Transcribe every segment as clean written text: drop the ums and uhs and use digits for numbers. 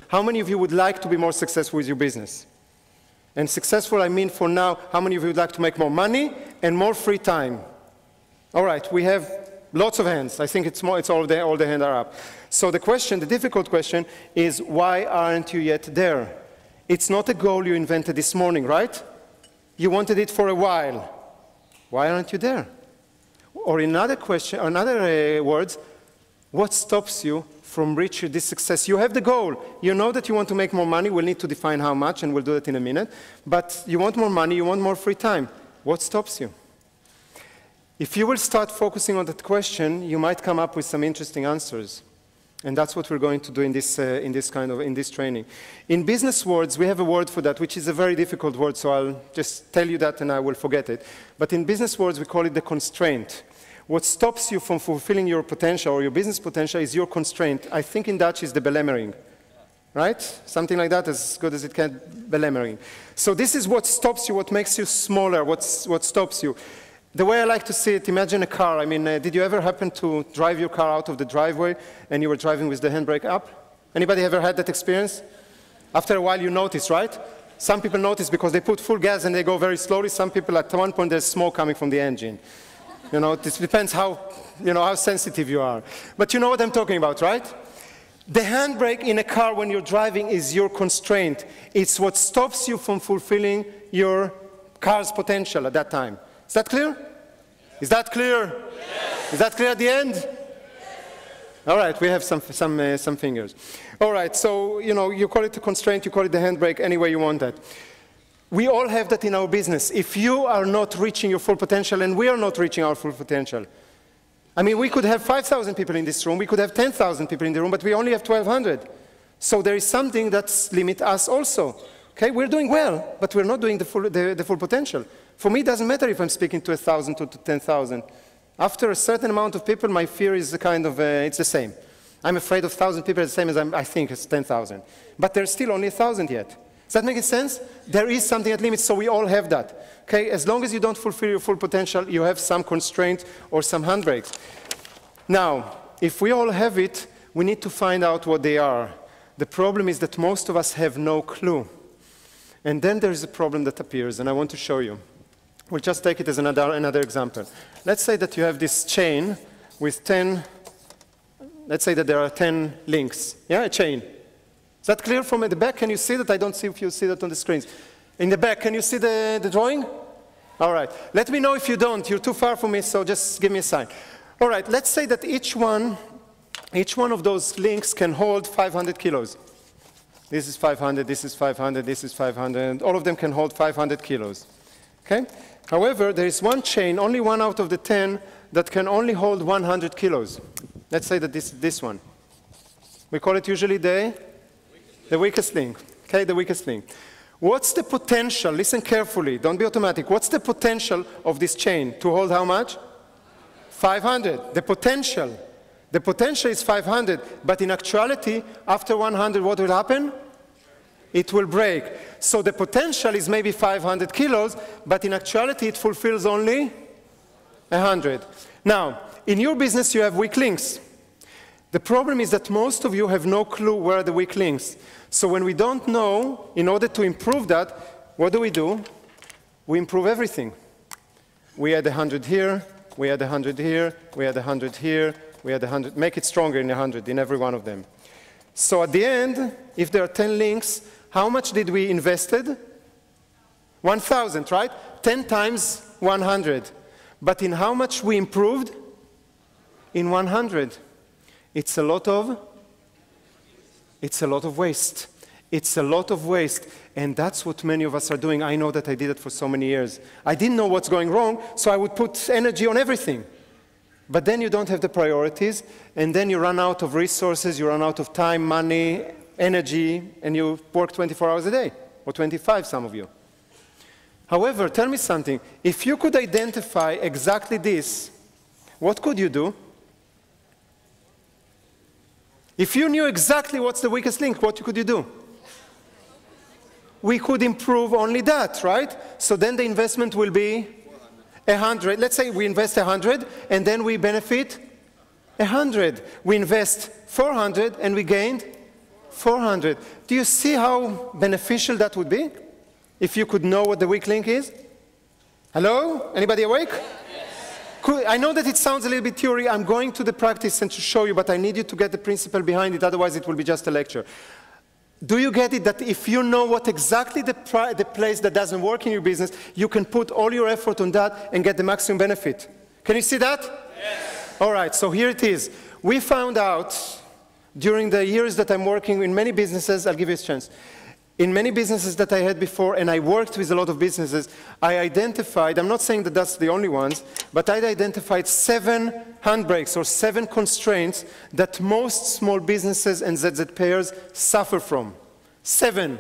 How many of you would like to be more successful with your business? And successful, I mean for now, how many of you would like to make more money and more free time? All right, we have lots of hands. I think it's all the hands are up. So the question, the difficult question is, why aren't you yet there? It's not a goal you invented this morning, right? You wanted it for a while. Why aren't you there? Or in other words, what stops you from reaching this success? You have the goal. You know that you want to make more money. We'll need to define how much, and we'll do that in a minute. But you want more money, you want more free time. What stops you? If you will start focusing on that question, you might come up with some interesting answers. And that's what we're going to do in this training. In business words, we have a word for that, which is a very difficult word, so I'll just tell you that and I will forget it. But in business words, we call it the constraint. What stops you from fulfilling your potential or your business potential is your constraint. I think in Dutch is the belemmering, right? Something like that, as good as it can, belemmering. So this is what stops you, what makes you smaller, what stops you. The way I like to see it, imagine a car. I mean, did you ever happen to drive your car out of the driveway and you were driving with the handbrake up? Anybody ever had that experience? After a while you notice, right? Some people notice because they put full gas and they go very slowly. Some people at one point there's smoke coming from the engine. You know, it depends how sensitive you are. But you know what I'm talking about, right? The handbrake in a car when you're driving is your constraint. It's what stops you from fulfilling your car's potential at that time. Is that clear? Is that clear? Yes. Is that clear at the end? Yes. All right, we have some fingers. All right, so you call it a constraint, you call it the handbrake, any way you want that. We all have that in our business. If you are not reaching your full potential, and we are not reaching our full potential, I mean, we could have 5,000 people in this room, we could have 10,000 people in the room, but we only have 1,200. So there is something that limits us also. Okay, we're doing well, but we're not doing the full potential. For me, it doesn't matter if I'm speaking to 1,000 to 10,000. After a certain amount of people, my fear is it's the same. I'm afraid of 1,000 people the same as I think it's 10,000. But there's still only 1,000 yet. Does that make sense? There is something that limits, so we all have that. Okay, as long as you don't fulfill your full potential, you have some constraint or some handbrakes. Now, if we all have it, we need to find out what they are. The problem is that most of us have no clue. And then there is a problem that appears, and I want to show you. We'll just take it as another example. Let's say that you have this chain with 10, let's say that there are 10 links. Yeah, a chain. Is that clear from the back? Can you see that? I don't see if you see that on the screens. In the back, can you see the drawing? All right. Let me know if you don't. You're too far from me, so just give me a sign. All right, let's say that each one of those links can hold 500 kilos. This is 500, this is 500, this is 500. All of them can hold 500 kilos. Okay? However, there is one chain, only one out of the 10, that can only hold 100 kilos. Let's say that this one. We call it usually the weakest link. Okay, the weakest link. What's the potential? Listen carefully. Don't be automatic. What's the potential of this chain to hold how much? 500. The potential. The potential is 500, but in actuality, after 100, what will happen? It will break. So the potential is maybe 500 kilos, but in actuality, it fulfills only 100. Now, in your business, you have weak links. The problem is that most of you have no clue where are the weak links. So when we don't know, in order to improve that, what do? We improve everything. We add 100 here, we add 100 here, we add 100 here, we add 100, make it stronger in 100, in every one of them. So at the end, if there are 10 links, how much did we invested? 1,000, right? 10 times 100. But in how much we improved? In 100. It's a lot of waste. It's a lot of waste. And that's what many of us are doing. I know that I did it for so many years. I didn't know what's going wrong, so I would put energy on everything. But then you don't have the priorities, and then you run out of resources, you run out of time, money, energy, and you work 24 hours a day, or 25, some of you. However, tell me something. If you could identify exactly this, what could you do? If you knew exactly what's the weakest link, what could you do? We could improve only that, right? So then the investment will be 100. Let's say we invest 100, and then we benefit 100. We invest 400, and we gained 400. Do you see how beneficial that would be? If you could know what the weak link is? Hello? Anybody awake? Cool. I know that it sounds a little bit theory. I'm going to the practice and to show you, but I need you to get the principle behind it, otherwise it will be just a lecture. Do you get it that if you know what exactly the place that doesn't work in your business, you can put all your effort on that and get the maximum benefit? Can you see that? Yes. All right, so here it is. We found out during the years that I'm working in many businesses, I'll give you a chance. In many businesses that I had before, and I worked with a lot of businesses, I identified, I'm not saying that that's the only ones, but I identified 7 handbrakes or 7 constraints that most small businesses and ZZ payers suffer from. 7.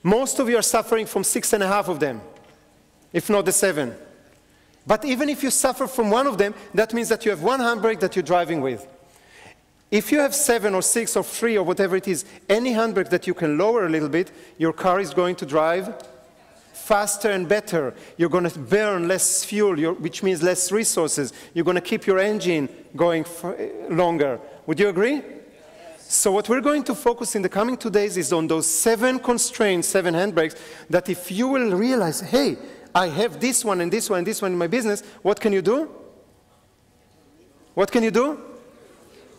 Most of you are suffering from 6.5 of them, if not the 7. But even if you suffer from one of them, that means that you have one handbrake that you're driving with. If you have 7 or 6 or 3 or whatever it is, any handbrake that you can lower a little bit, your car is going to drive faster and better. You're going to burn less fuel, which means less resources. You're going to keep your engine going longer. Would you agree? Yes. So what we're going to focus in the coming 2 days is on those 7 constraints, 7 handbrakes, that if you will realize, hey, I have this one and this one and this one in my business, what can you do? What can you do?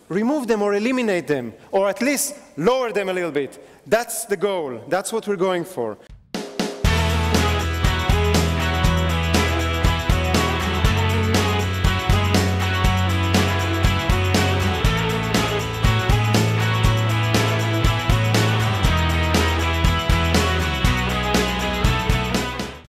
Remove them or eliminate them, or at least lower them a little bit. That's the goal. That's what we're going for.